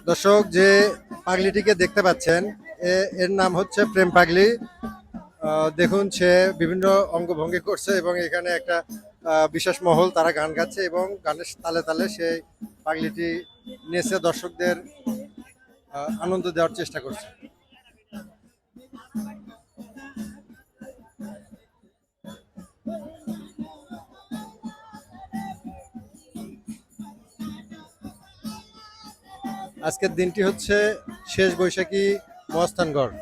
দর্শক, যে পাগলিটিকে দেখতে পাচ্ছেন এর নাম হচ্ছে প্রেম পাগলি। দেখুন, সে বিভিন্ন অঙ্গভঙ্গি করছে এবং এখানে একটা বিশেষ মহল তারা গান গাচ্ছে এবং গানের তালে তালে সেই পাগলিটি নেচে দর্শকদের আনন্দ দেওয়ার চেষ্টা করছে। আজকের দিনটি হচ্ছে শেষ বৈশাখী মহাস্থানগড়।